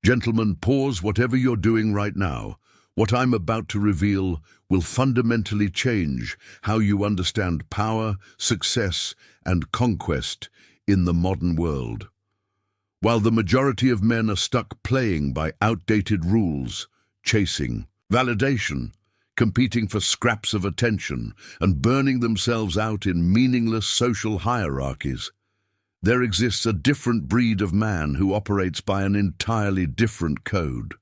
Gentlemen, pause whatever you're doing right now. What I'm about to reveal will fundamentally change how you understand power, success, and conquest in the modern world. While the majority of men are stuck playing by outdated rules, chasing validation, competing for scraps of attention, and burning themselves out in meaningless social hierarchies, there exists a different breed of man who operates by an entirely different code.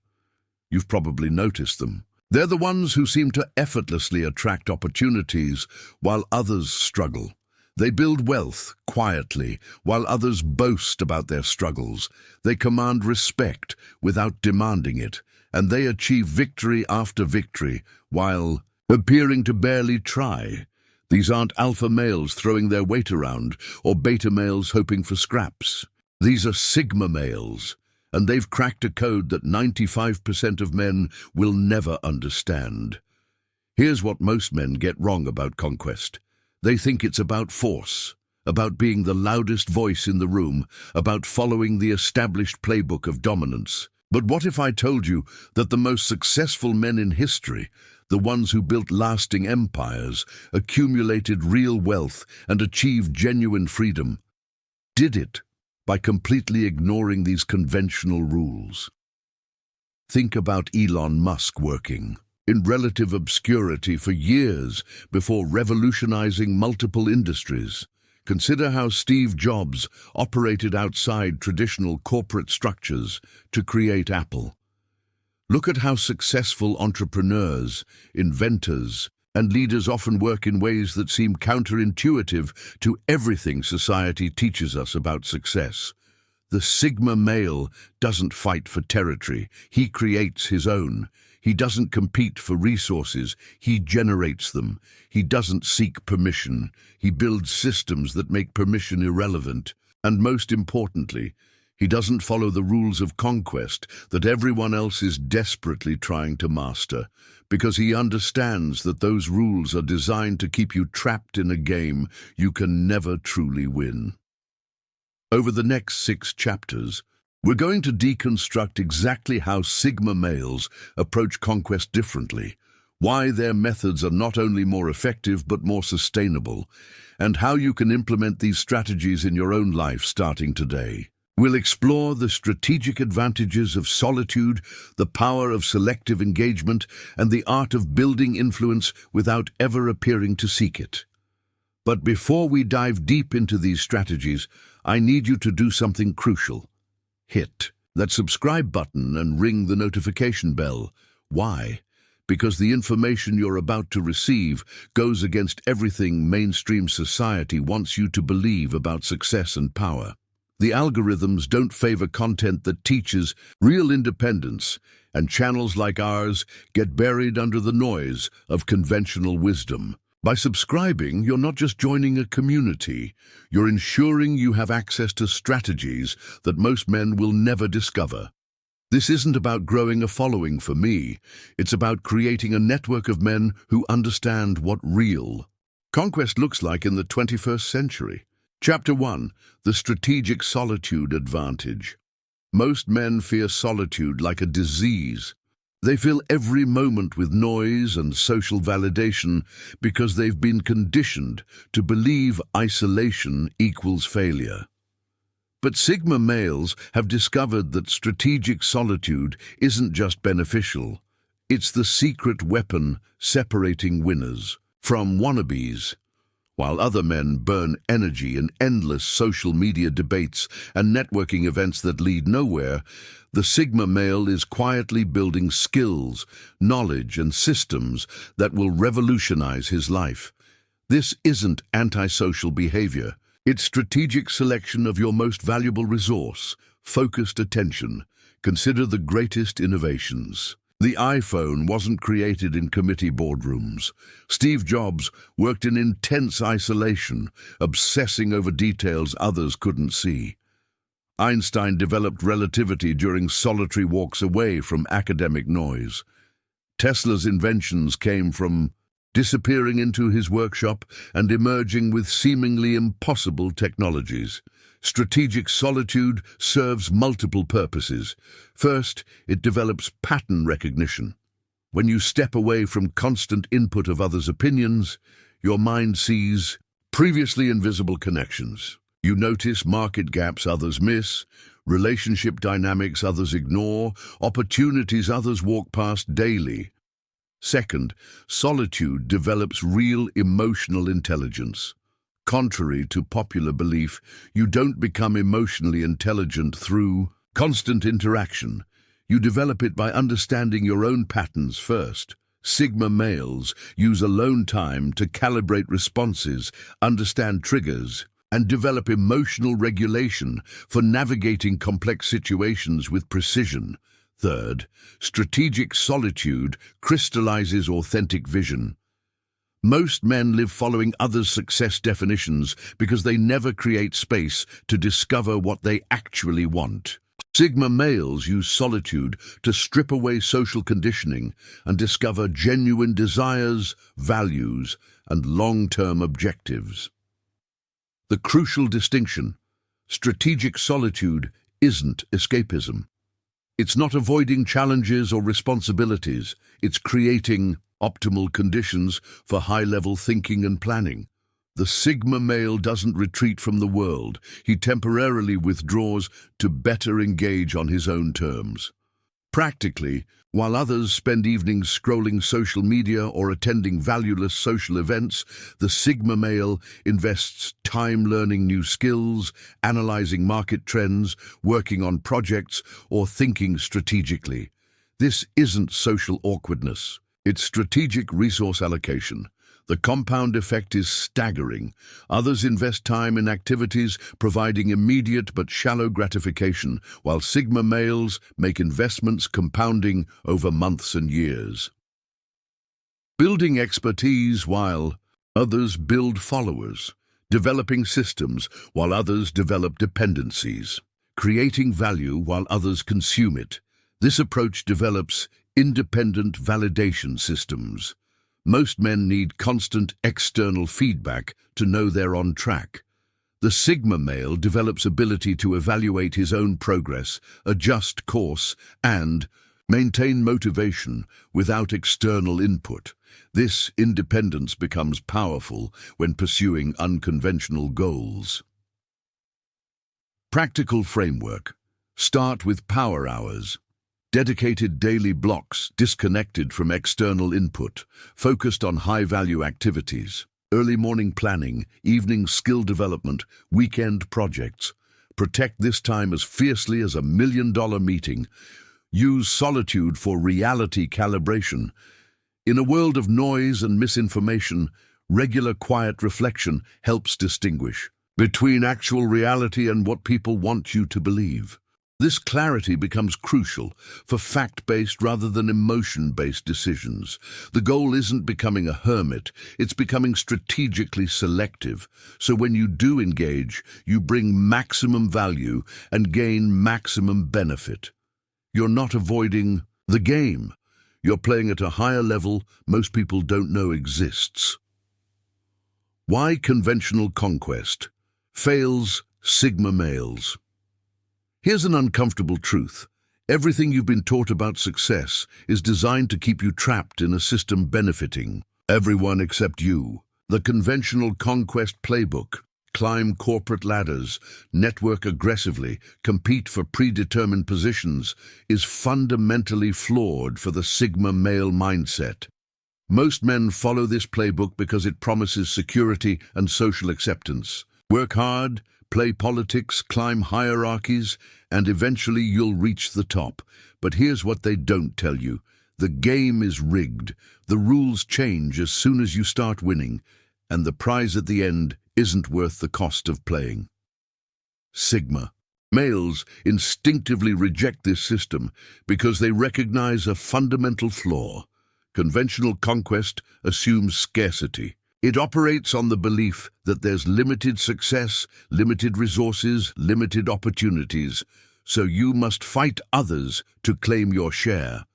You've probably noticed them. They're the ones who seem to effortlessly attract opportunities while others struggle. They build wealth quietly while others boast about their struggles. They command respect without demanding it, and they achieve victory after victory while appearing to barely try. These aren't alpha males throwing their weight around or beta males hoping for scraps. These are sigma males, and they've cracked a code that 95% of men will never understand. Here's what most men get wrong about conquest. They think it's about force, about being the loudest voice in the room, about following the established playbook of dominance. But what if I told you that the most successful men in history, the ones who built lasting empires, accumulated real wealth, and achieved genuine freedom, did it by completely ignoring these conventional rules? Think about Elon Musk working in relative obscurity for years before revolutionizing multiple industries. Consider how Steve Jobs operated outside traditional corporate structures to create Apple. Look at how successful entrepreneurs, inventors, and leaders often work in ways that seem counterintuitive to everything society teaches us about success. The Sigma male doesn't fight for territory, he creates his own. He doesn't compete for resources, he generates them. He doesn't seek permission, he builds systems that make permission irrelevant. And most importantly, he doesn't follow the rules of conquest that everyone else is desperately trying to master, because he understands that those rules are designed to keep you trapped in a game you can never truly win. Over the next 6 chapters, we're going to deconstruct exactly how Sigma males approach conquest differently, why their methods are not only more effective but more sustainable, and how you can implement these strategies in your own life starting today. We'll explore the strategic advantages of solitude, the power of selective engagement, and the art of building influence without ever appearing to seek it. But before we dive deep into these strategies, I need you to do something crucial. Hit that subscribe button and ring the notification bell. Why? Because the information you're about to receive goes against everything mainstream society wants you to believe about success and power. The algorithms don't favor content that teaches real independence, and channels like ours get buried under the noise of conventional wisdom. By subscribing, you're not just joining a community, you're ensuring you have access to strategies that most men will never discover. This isn't about growing a following for me, it's about creating a network of men who understand what real conquest looks like in the 21st century. Chapter 1. The Strategic Solitude Advantage. Most men fear solitude like a disease. They fill every moment with noise and social validation because they've been conditioned to believe isolation equals failure. But Sigma males have discovered that strategic solitude isn't just beneficial. It's the secret weapon separating winners from wannabes. While other men burn energy in endless social media debates and networking events that lead nowhere, the Sigma male is quietly building skills, knowledge, and systems that will revolutionize his life. This isn't antisocial behavior. It's strategic selection of your most valuable resource, focused attention. Consider the greatest innovations. The iPhone wasn't created in committee boardrooms. Steve Jobs worked in intense isolation, obsessing over details others couldn't see. Einstein developed relativity during solitary walks away from academic noise. Tesla's inventions came from disappearing into his workshop and emerging with seemingly impossible technologies. Strategic solitude serves multiple purposes. First, it develops pattern recognition. When you step away from constant input of others' opinions, your mind sees previously invisible connections. You notice market gaps others miss, relationship dynamics others ignore, opportunities others walk past daily. Second, solitude develops real emotional intelligence. Contrary to popular belief, you don't become emotionally intelligent through constant interaction. You develop it by understanding your own patterns first. Sigma males use alone time to calibrate responses, understand triggers, and develop emotional regulation for navigating complex situations with precision. Third, strategic solitude crystallizes authentic vision. Most men live following others' success definitions because they never create space to discover what they actually want. Sigma males use solitude to strip away social conditioning and discover genuine desires, values, and long-term objectives. The crucial distinction: strategic solitude isn't escapism. It's not avoiding challenges or responsibilities. It's creating optimal conditions for high-level thinking and planning. The Sigma male doesn't retreat from the world. He temporarily withdraws to better engage on his own terms. Practically, while others spend evenings scrolling social media or attending valueless social events, the Sigma male invests time learning new skills, analyzing market trends, working on projects, or thinking strategically. This isn't social awkwardness. It's strategic resource allocation. The compound effect is staggering. Others invest time in activities providing immediate but shallow gratification, while Sigma males make investments compounding over months and years. Building expertise while others build followers. Developing systems while others develop dependencies. Creating value while others consume it. This approach develops independent validation systems. Most men need constant external feedback to know they're on track. The Sigma male develops ability to evaluate his own progress, adjust course, and maintain motivation without external input. This independence becomes powerful when pursuing unconventional goals. Practical framework. Start with power hours. Dedicated daily blocks disconnected from external input, focused on high-value activities. Early morning planning, evening skill development, weekend projects. Protect this time as fiercely as a million-dollar meeting. Use solitude for reality calibration. In a world of noise and misinformation, regular quiet reflection helps distinguish between actual reality and what people want you to believe. This clarity becomes crucial for fact-based rather than emotion-based decisions. The goal isn't becoming a hermit, it's becoming strategically selective. So when you do engage, you bring maximum value and gain maximum benefit. You're not avoiding the game. You're playing at a higher level most people don't know exists. Why conventional conquest fails Sigma males? Here's an uncomfortable truth. Everything you've been taught about success is designed to keep you trapped in a system benefiting everyone except you. The conventional conquest playbook: climb corporate ladders, network aggressively, compete for predetermined positions, is fundamentally flawed for the Sigma male mindset. Most men follow this playbook because it promises security and social acceptance. Work hard, play politics, climb hierarchies, and eventually you'll reach the top. But here's what they don't tell you. The game is rigged. The rules change as soon as you start winning, and the prize at the end isn't worth the cost of playing. Sigma males instinctively reject this system because they recognize a fundamental flaw. Conventional conquest assumes scarcity. It operates on the belief that there's limited success, limited resources, limited opportunities, so you must fight others to claim your share.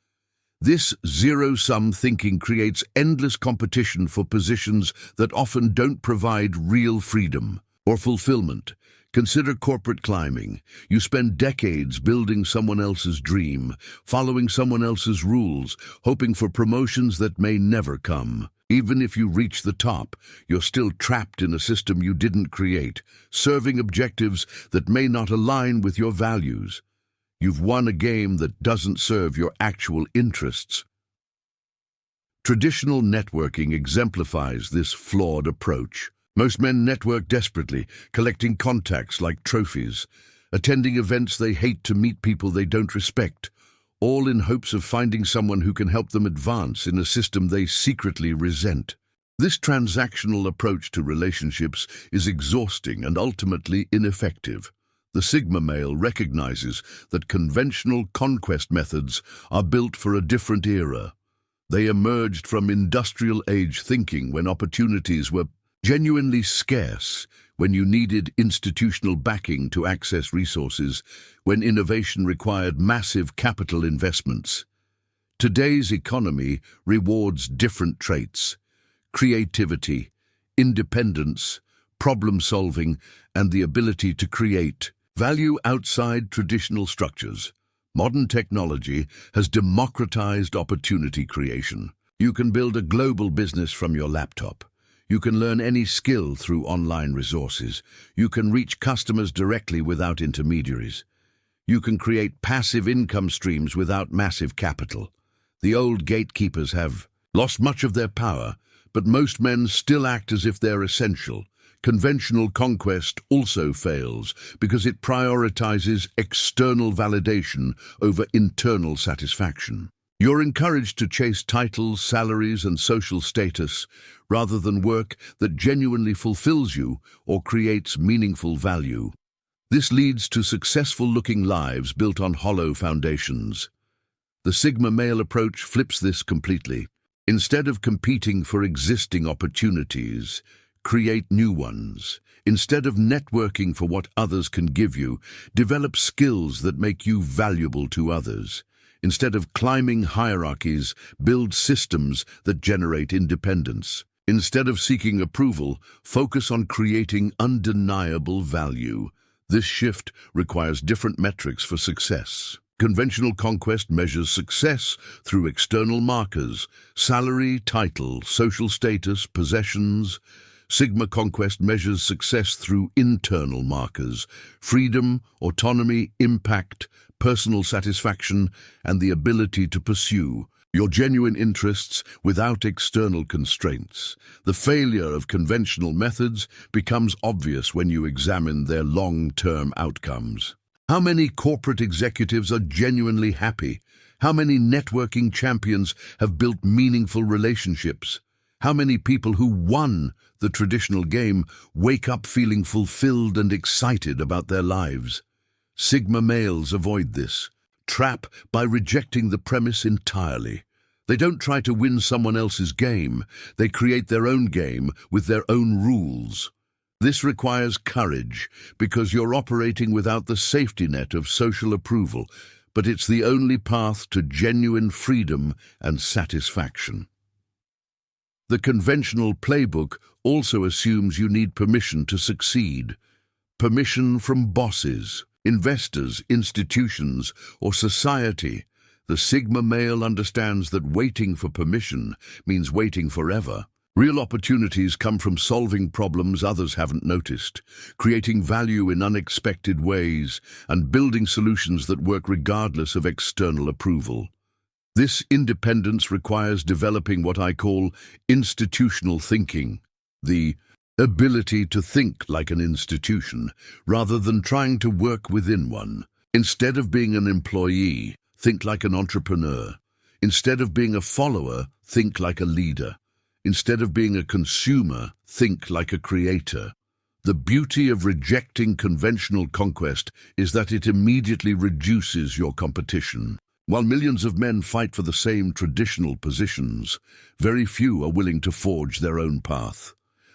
This zero-sum thinking creates endless competition for positions that often don't provide real freedom or fulfillment. Consider corporate climbing. You spend decades building someone else's dream, following someone else's rules, hoping for promotions that may never come. Even if you reach the top, you're still trapped in a system you didn't create, serving objectives that may not align with your values. You've won a game that doesn't serve your actual interests. Traditional networking exemplifies this flawed approach. Most men network desperately, collecting contacts like trophies, attending events they hate to meet people they don't respect, all in hopes of finding someone who can help them advance in a system they secretly resent. This transactional approach to relationships is exhausting and ultimately ineffective. The Sigma male recognizes that conventional conquest methods are built for a different era. They emerged from industrial age thinking when opportunities were genuinely scarce, when you needed institutional backing to access resources, when innovation required massive capital investments. Today's economy rewards different traits: creativity, independence, problem-solving, and the ability to create value outside traditional structures. Modern technology has democratized opportunity creation. You can build a global business from your laptop. You can learn any skill through online resources. You can reach customers directly without intermediaries. You can create passive income streams without massive capital. The old gatekeepers have lost much of their power, but most men still act as if they're essential. Conventional conquest also fails because it prioritizes external validation over internal satisfaction. You're encouraged to chase titles, salaries, and social status rather than work that genuinely fulfills you or creates meaningful value. This leads to successful-looking lives built on hollow foundations. The Sigma male approach flips this completely. Instead of competing for existing opportunities, create new ones. Instead of networking for what others can give you, develop skills that make you valuable to others. Instead of climbing hierarchies, build systems that generate independence. Instead of seeking approval, focus on creating undeniable value. This shift requires different metrics for success. Conventional conquest measures success through external markers: salary, title, social status, possessions. Sigma conquest measures success through internal markers: freedom, autonomy, impact, personal satisfaction, and the ability to pursue your genuine interests without external constraints. The failure of conventional methods becomes obvious when you examine their long-term outcomes. How many corporate executives are genuinely happy? How many networking champions have built meaningful relationships? How many people who won the traditional game wake up feeling fulfilled and excited about their lives? Sigma males avoid this trap by rejecting the premise entirely. They don't try to win someone else's game. They create their own game with their own rules. This requires courage because you're operating without the safety net of social approval, but it's the only path to genuine freedom and satisfaction. The conventional playbook also assumes you need permission to succeed. Permission from bosses, investors, institutions, or society. The Sigma male understands that waiting for permission means waiting forever. Real opportunities come from solving problems others haven't noticed, creating value in unexpected ways, and building solutions that work regardless of external approval. This independence requires developing what I call institutional thinking, the ability to think like an institution rather than trying to work within one. Instead of being an employee, think like an entrepreneur. Instead of being a follower, think like a leader. Instead of being a consumer, think like a creator. The beauty of rejecting conventional conquest is that it immediately reduces your competition. While millions of men fight for the same traditional positions, very few are willing to forge their own path.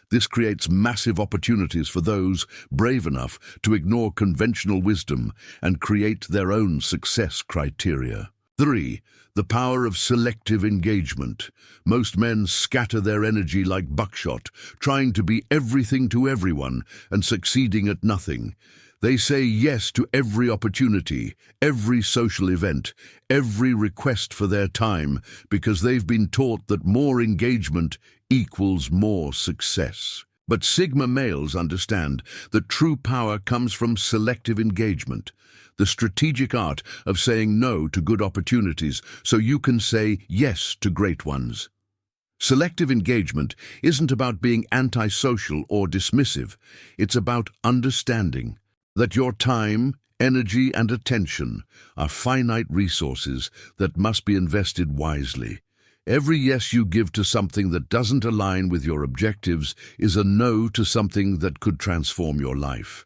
This creates massive opportunities for those brave enough to ignore conventional wisdom and create their own success criteria. 3. The power of selective engagement. Most men scatter their energy like buckshot, trying to be everything to everyone and succeeding at nothing. They say yes to every opportunity, every social event, every request for their time, because they've been taught that more engagement equals more success. But Sigma males understand that true power comes from selective engagement, the strategic art of saying no to good opportunities so you can say yes to great ones. Selective engagement isn't about being antisocial or dismissive. It's about understanding that your time, energy, and attention are finite resources that must be invested wisely. Every yes you give to something that doesn't align with your objectives is a no to something that could transform your life.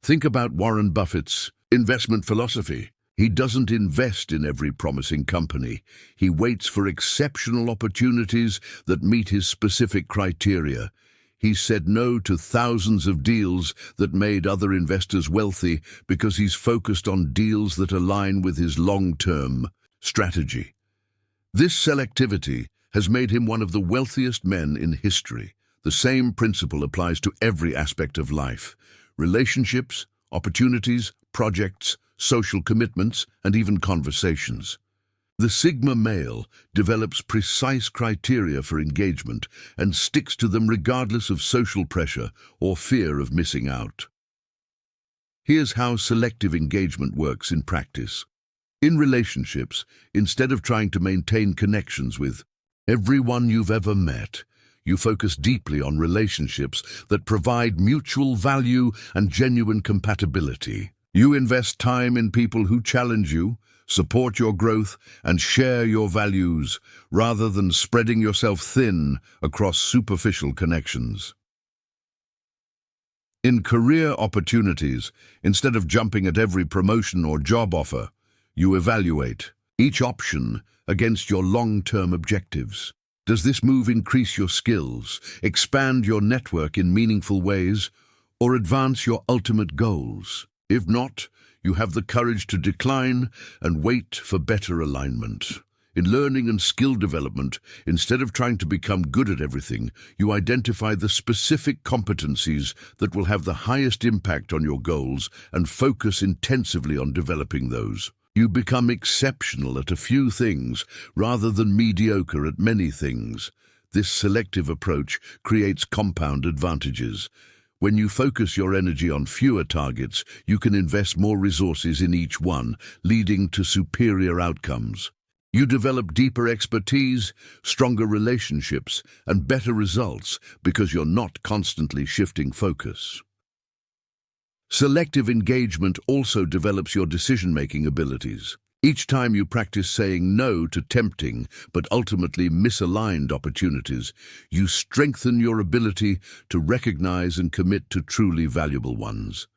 Think about Warren Buffett's investment philosophy. He doesn't invest in every promising company. He waits for exceptional opportunities that meet his specific criteria. He said no to thousands of deals that made other investors wealthy because he's focused on deals that align with his long-term strategy. This selectivity has made him one of the wealthiest men in history. The same principle applies to every aspect of life: relationships, opportunities, projects, social commitments, and even conversations. The Sigma male develops precise criteria for engagement and sticks to them regardless of social pressure or fear of missing out. Here's how selective engagement works in practice. In relationships, instead of trying to maintain connections with everyone you've ever met, you focus deeply on relationships that provide mutual value and genuine compatibility. You invest time in people who challenge you, support your growth, and share your values, rather than spreading yourself thin across superficial connections. In career opportunities, instead of jumping at every promotion or job offer, you evaluate each option against your long-term objectives. Does this move increase your skills, expand your network in meaningful ways, or advance your ultimate goals? If not, you have the courage to decline and wait for better alignment. In learning and skill development, instead of trying to become good at everything, you identify the specific competencies that will have the highest impact on your goals and focus intensively on developing those. You become exceptional at a few things rather than mediocre at many things. This selective approach creates compound advantages. When you focus your energy on fewer targets, you can invest more resources in each one, leading to superior outcomes. You develop deeper expertise, stronger relationships, and better results because you're not constantly shifting focus. Selective engagement also develops your decision-making abilities. Each time you practice saying no to tempting but ultimately misaligned opportunities, you strengthen your ability to recognize and commit to truly valuable ones.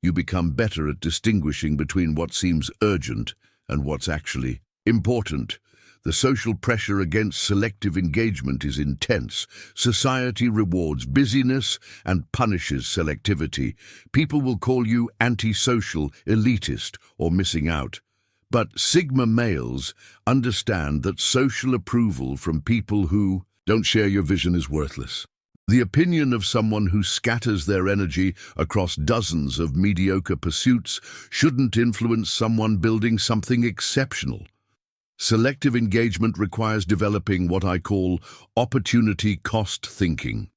You become better at distinguishing between what seems urgent and what's actually important. The social pressure against selective engagement is intense. Society rewards busyness and punishes selectivity. People will call you antisocial, elitist, or missing out. But Sigma males understand that social approval from people who don't share your vision is worthless. The opinion of someone who scatters their energy across dozens of mediocre pursuits shouldn't influence someone building something exceptional. Selective engagement requires developing what I call opportunity cost thinking.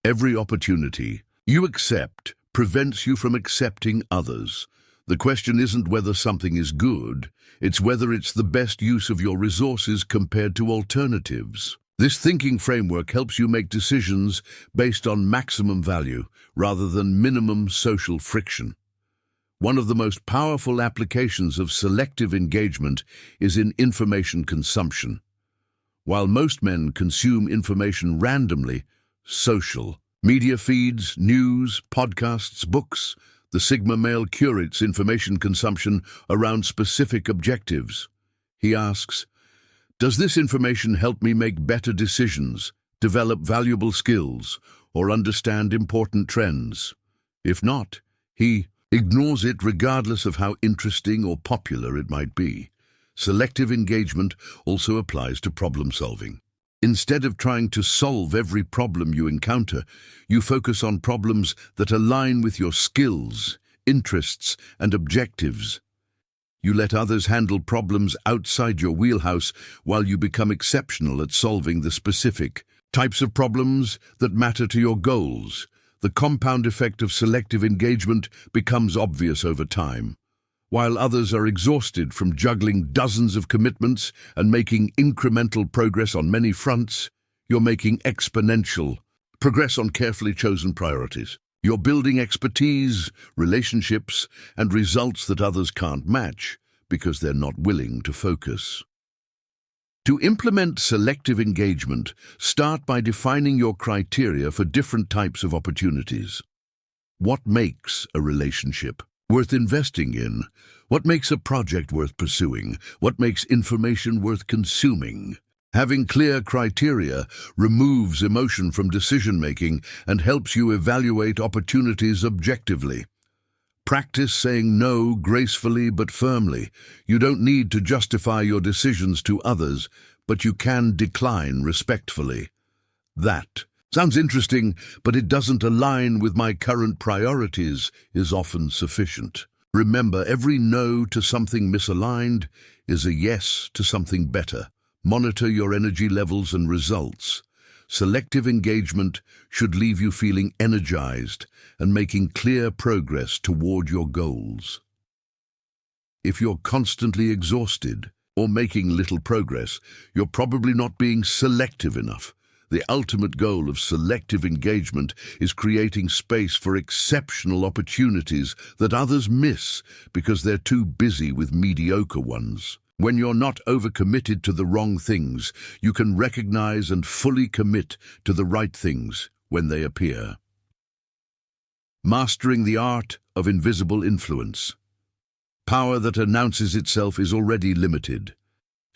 Every opportunity you accept prevents you from accepting others. The question isn't whether something is good, it's whether it's the best use of your resources compared to alternatives. This thinking framework helps you make decisions based on maximum value rather than minimum social friction. One of the most powerful applications of selective engagement is in information consumption. While most men consume information randomly, social media feeds, news, podcasts, books, the Sigma male curates information consumption around specific objectives. He asks, does this information help me make better decisions, develop valuable skills, or understand important trends? If not, he ignores it regardless of how interesting or popular it might be. Selective engagement also applies to problem solving. Instead of trying to solve every problem you encounter, you focus on problems that align with your skills, interests, and objectives. You let others handle problems outside your wheelhouse while you become exceptional at solving the specific types of problems that matter to your goals. The compound effect of selective engagement becomes obvious over time. While others are exhausted from juggling dozens of commitments and making incremental progress on many fronts, you're making exponential progress on carefully chosen priorities. You're building expertise, relationships, and results that others can't match because they're not willing to focus. To implement selective engagement, start by defining your criteria for different types of opportunities. What makes a relationship worth investing in? What makes a project worth pursuing? What makes information worth consuming? Having clear criteria removes emotion from decision-making and helps you evaluate opportunities objectively. Practice saying no gracefully but firmly. You don't need to justify your decisions to others, but you can decline respectfully. That sounds interesting, but it doesn't align with my current priorities is often sufficient. Remember, every no to something misaligned is a yes to something better. Monitor your energy levels and results. Selective engagement should leave you feeling energized and making clear progress toward your goals. If you're constantly exhausted or making little progress, you're probably not being selective enough. The ultimate goal of selective engagement is creating space for exceptional opportunities that others miss because they're too busy with mediocre ones. When you're not overcommitted to the wrong things, you can recognize and fully commit to the right things when they appear. Mastering the art of invisible influence. Power that announces itself is already limited.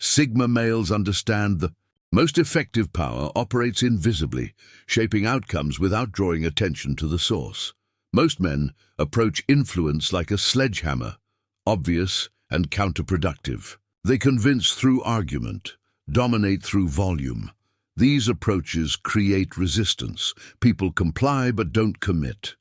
Sigma males understand the most effective power operates invisibly, shaping outcomes without drawing attention to the source. Most men approach influence like a sledgehammer, obvious and counterproductive. They convince through argument, dominate through volume. These approaches create resistance. People comply but don't commit.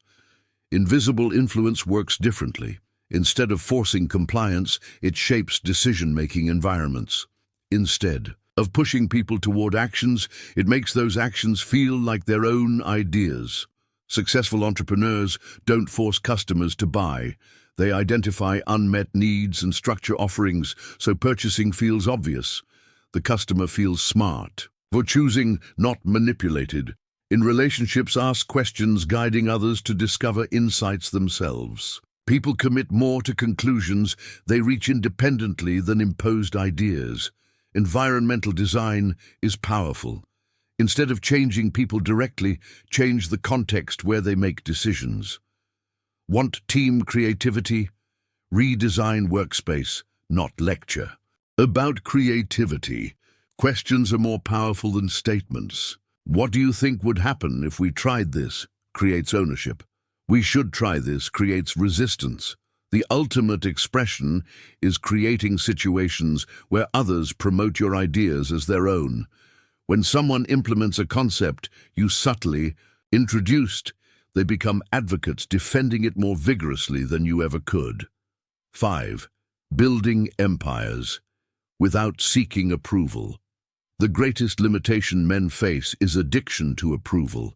Invisible influence works differently. Instead of forcing compliance, it shapes decision-making environments. Instead of pushing people toward actions, it makes those actions feel like their own ideas. Successful entrepreneurs don't force customers to buy. They identify unmet needs and structure offerings so purchasing feels obvious. The customer feels smart for choosing, not manipulated. In relationships, ask questions, guiding others to discover insights themselves. People commit more to conclusions they reach independently than imposed ideas. Environmental design is powerful. Instead of changing people directly, change the context where they make decisions. Want team creativity? Redesign workspace, not lecture. About creativity, questions are more powerful than statements. What do you think would happen if we tried this? Creates ownership. We should try this creates resistance. The ultimate expression is creating situations where others promote your ideas as their own. When someone implements a concept you subtly introduced, they become advocates, defending it more vigorously than you ever could. 5. Building empires without seeking approval. The greatest limitation men face is addiction to approval.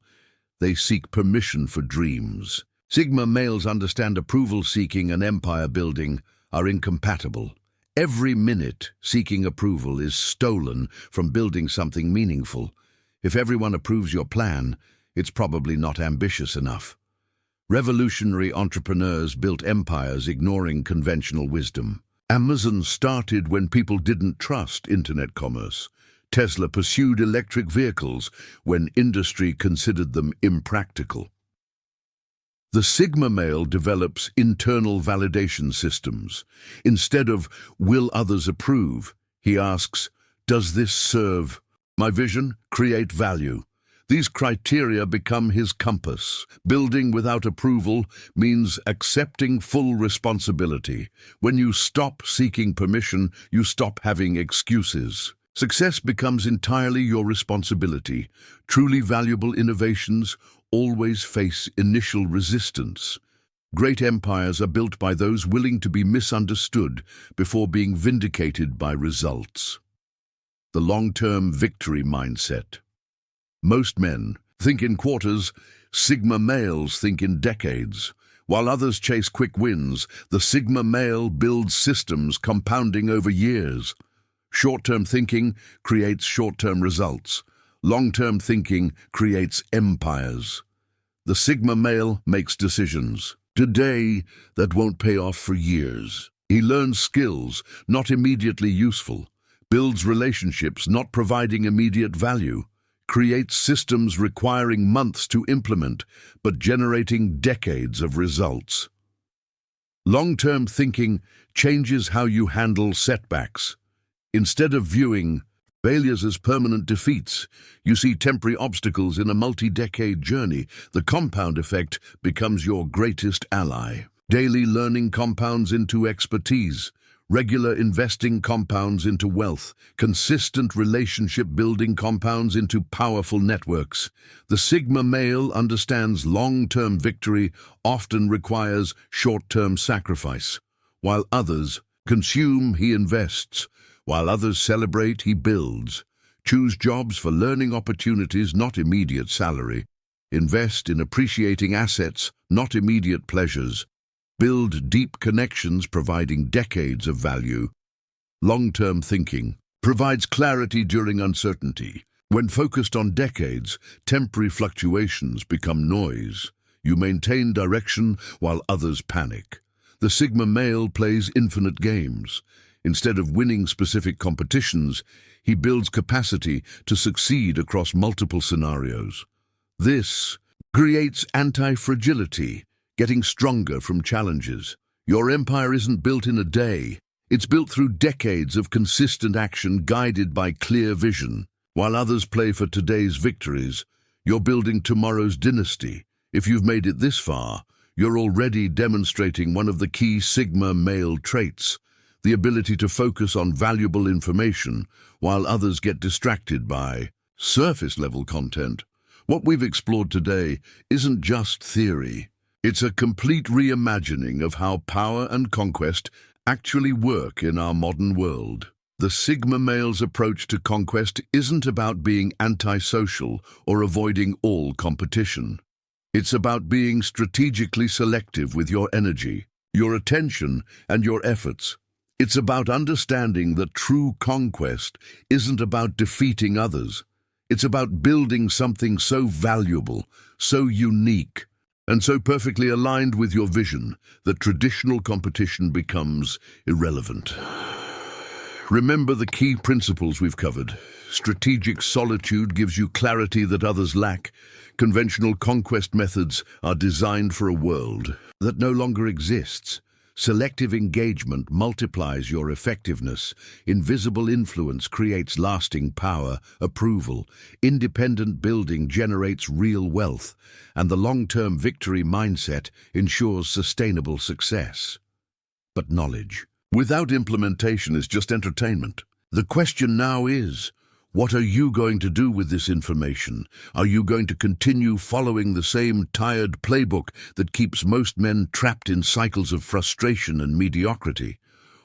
They seek permission for dreams. Sigma males understand approval seeking and empire building are incompatible. Every minute seeking approval is stolen from building something meaningful. If everyone approves your plan, it's probably not ambitious enough. Revolutionary entrepreneurs built empires ignoring conventional wisdom. Amazon started when people didn't trust internet commerce. Tesla pursued electric vehicles when industry considered them impractical. The Sigma male develops internal validation systems. Instead of, will others approve, he asks, does this serve my vision, create value? These criteria become his compass. Building without approval means accepting full responsibility. When you stop seeking permission, you stop having excuses. Success becomes entirely your responsibility. Truly valuable innovations always face initial resistance. Great empires are built by those willing to be misunderstood before being vindicated by results. The long-term victory mindset. Most men think in quarters, Sigma males think in decades. While others chase quick wins, the Sigma male builds systems compounding over years. Short-term thinking creates short-term results. Long-term thinking creates empires. The Sigma male makes decisions today that won't pay off for years. He learns skills not immediately useful, builds relationships not providing immediate value, creates systems requiring months to implement but generating decades of results. Long-term thinking changes how you handle setbacks. Instead of viewing failures as permanent defeats, you see temporary obstacles in a multi-decade journey. The compound effect becomes your greatest ally. Daily learning compounds into expertise. Regular investing compounds into wealth. Consistent relationship building compounds into powerful networks. The Sigma male understands long-term victory often requires short-term sacrifice. While others consume, he invests. While others celebrate, he builds. Choose jobs for learning opportunities, not immediate salary. Invest in appreciating assets, not immediate pleasures. Build deep connections, providing decades of value. Long-term thinking provides clarity during uncertainty. When focused on decades, temporary fluctuations become noise. You maintain direction while others panic. The Sigma male plays infinite games. Instead of winning specific competitions, he builds capacity to succeed across multiple scenarios. This creates anti-fragility, getting stronger from challenges. Your empire isn't built in a day. It's built through decades of consistent action guided by clear vision. While others play for today's victories, you're building tomorrow's dynasty. If you've made it this far, you're already demonstrating one of the key Sigma male traits. The ability to focus on valuable information while others get distracted by surface-level content. What we've explored today isn't just theory. It's a complete reimagining of how power and conquest actually work in our modern world. The Sigma male's approach to conquest isn't about being antisocial or avoiding all competition. It's about being strategically selective with your energy, your attention, and your efforts. It's about understanding that true conquest isn't about defeating others. It's about building something so valuable, so unique, and so perfectly aligned with your vision that traditional competition becomes irrelevant. Remember the key principles we've covered. Strategic solitude gives you clarity that others lack. Conventional conquest methods are designed for a world that no longer exists. Selective engagement multiplies your effectiveness. Invisible influence creates lasting power, approval. Independent building generates real wealth. And the long-term victory mindset ensures sustainable success. But knowledge without implementation is just entertainment. The question now is, what are you going to do with this information? Are you going to continue following the same tired playbook that keeps most men trapped in cycles of frustration and mediocrity?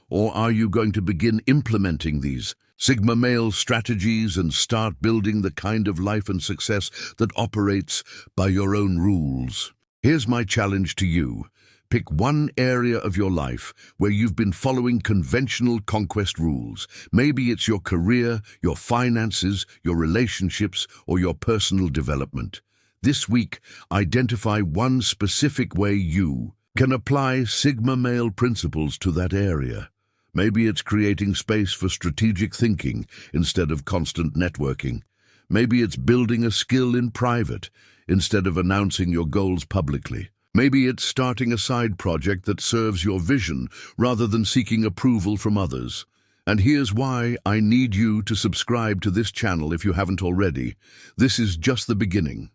Or are you going to begin implementing these Sigma male strategies and start building the kind of life and success that operates by your own rules? Here's my challenge to you. Pick one area of your life where you've been following conventional conquest rules. Maybe it's your career, your finances, your relationships, or your personal development. This week, identify one specific way you can apply Sigma male principles to that area. Maybe it's creating space for strategic thinking instead of constant networking. Maybe it's building a skill in private instead of announcing your goals publicly. Maybe it's starting a side project that serves your vision rather than seeking approval from others. And here's why I need you to subscribe to this channel if you haven't already. This is just the beginning.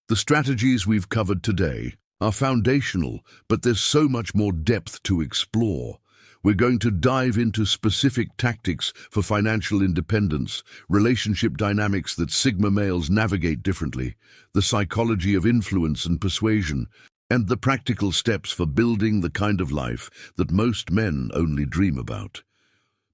The strategies we've covered today are foundational, but there's so much more depth to explore. We're going to dive into specific tactics for financial independence, relationship dynamics that Sigma males navigate differently, the psychology of influence and persuasion, and the practical steps for building the kind of life that most men only dream about.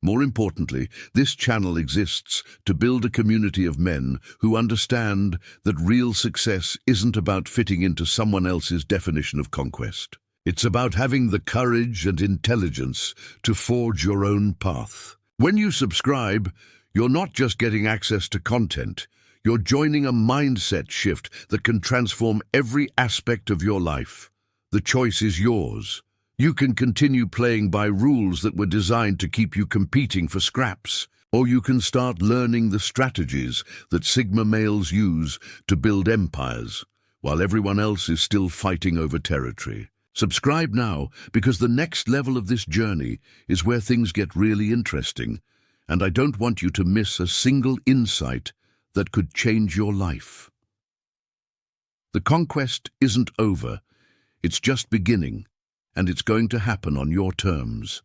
More importantly, this channel exists to build a community of men who understand that real success isn't about fitting into someone else's definition of conquest. It's about having the courage and intelligence to forge your own path. When you subscribe, you're not just getting access to content, you're joining a mindset shift that can transform every aspect of your life. The choice is yours. You can continue playing by rules that were designed to keep you competing for scraps, or you can start learning the strategies that Sigma males use to build empires, while everyone else is still fighting over territory. Subscribe now, because the next level of this journey is where things get really interesting, and I don't want you to miss a single insight that could change your life. The conquest isn't over, it's just beginning, and it's going to happen on your terms.